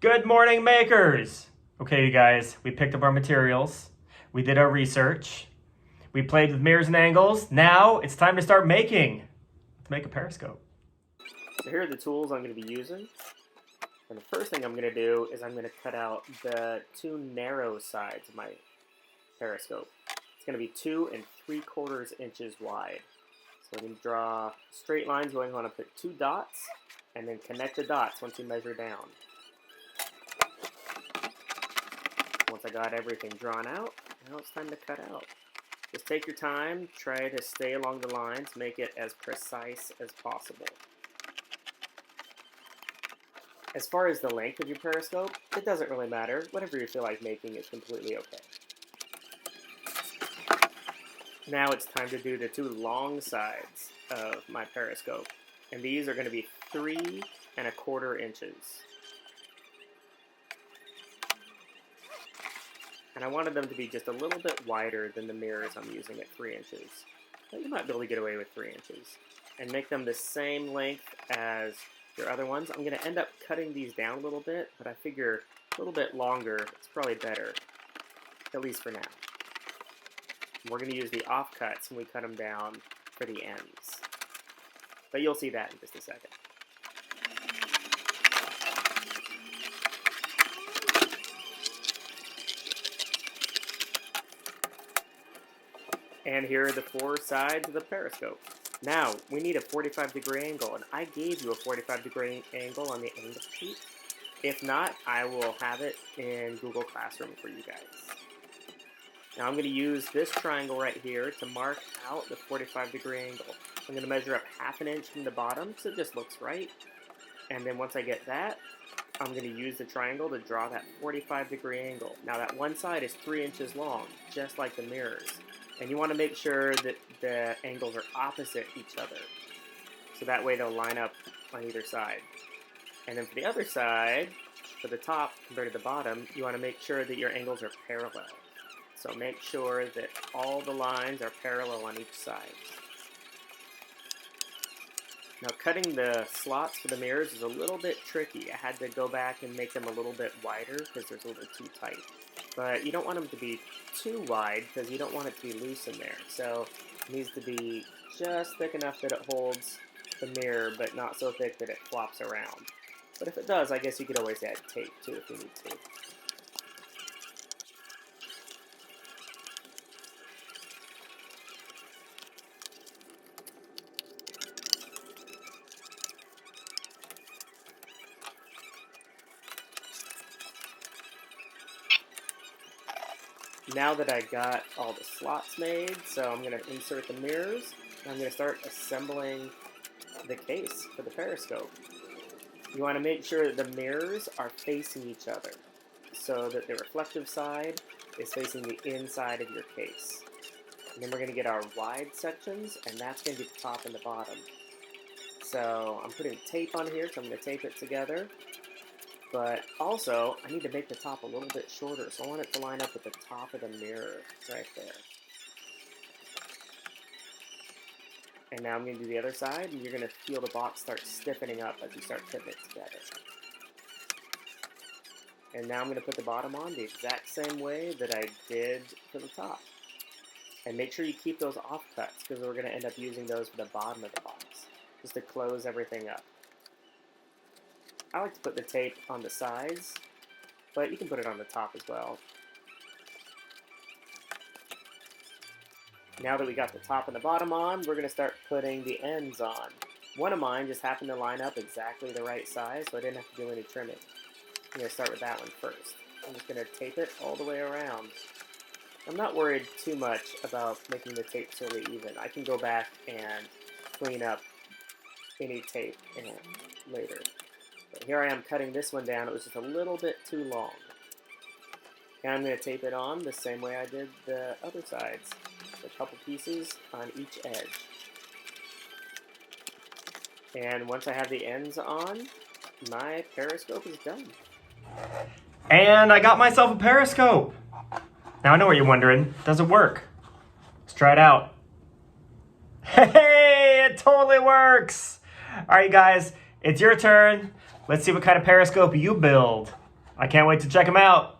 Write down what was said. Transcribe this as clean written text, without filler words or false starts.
Good morning, makers! Okay, you guys, we picked up our materials. We did our research. We played with mirrors and angles. Now it's time to start making. Let's make a periscope. So here are the tools I'm going to be using. And the first thing I'm going to do is I'm going to cut out the two narrow sides of my periscope. It's going to be 2 3/4 inches wide. So I'm going to draw straight lines going on. I put 2 dots and then connect the dots once you measure down. Once I got everything drawn out, now it's time to cut out. Just take your time, try to stay along the lines, make it as precise as possible. As far as the length of your periscope, it doesn't really matter. Whatever you feel like making is completely okay. Now it's time to do the 2 long sides of my periscope. And these are going to be 3 1/4 inches. And I wanted them to be just a little bit wider than the mirrors I'm using at 3 inches. But you might be able to get away with 3 inches. And make them the same length as your other ones. I'm going to end up cutting these down a little bit, but I figure a little bit longer is probably better, at least for now. We're going to use the offcuts when we cut them down for the ends. But you'll see that in just a second. And here are the 4 sides of the periscope. Now, we need a 45-degree angle, and I gave you a 45-degree angle on the angle sheet. If not, I will have it in Google Classroom for you guys. Now I'm going to use this triangle right here to mark out the 45-degree angle. I'm going to measure up 1/2 inch from the bottom so it just looks right. And then once I get that, I'm going to use the triangle to draw that 45-degree angle. Now that one side is 3 inches long, just like the mirrors. And you want to make sure that the angles are opposite each other. So that way they'll line up on either side. And then for the other side, for the top compared to the bottom, you want to make sure that your angles are parallel. So make sure that all the lines are parallel on each side. Now cutting the slots for the mirrors is a little bit tricky. I had to go back and make them a little bit wider because they're a little too tight. But you don't want them to be too wide because you don't want it to be loose in there. So it needs to be just thick enough that it holds the mirror, but not so thick that it flops around. But if it does, I guess you could always add tape too if you need to. Now that I got all the slots made, so I'm going to insert the mirrors, and I'm going to start assembling the case for the periscope. You want to make sure that the mirrors are facing each other, so that the reflective side is facing the inside of your case. And then we're going to get our wide sections, and that's going to be the top and the bottom. So I'm putting tape on here, so I'm going to tape it together. But also, I need to make the top a little bit shorter, so I want it to line up with the top of the mirror right there. And now I'm going to do the other side, and you're going to feel the box start stiffening up as you start putting it together. And now I'm going to put the bottom on the exact same way that I did for the top. And make sure you keep those offcuts, because we're going to end up using those for the bottom of the box, just to close everything up. I like to put the tape on the sides, but you can put it on the top as well. Now that we got the top and the bottom on, we're going to start putting the ends on. One of mine just happened to line up exactly the right size, so I didn't have to do any trimming. I'm going to start with that one first. I'm just going to tape it all the way around. I'm not worried too much about making the tape totally even. I can go back and clean up any tape later. But here I am cutting this one down. It was just a little bit too long. And I'm going to tape it on the same way I did the other sides. A couple pieces on each edge. And once I have the ends on, my periscope is done. And I got myself a periscope. Now I know what you're wondering. Does it work? Let's try it out. Hey, it totally works. All right, guys, it's your turn. Let's see what kind of periscope you build. I can't wait to check them out.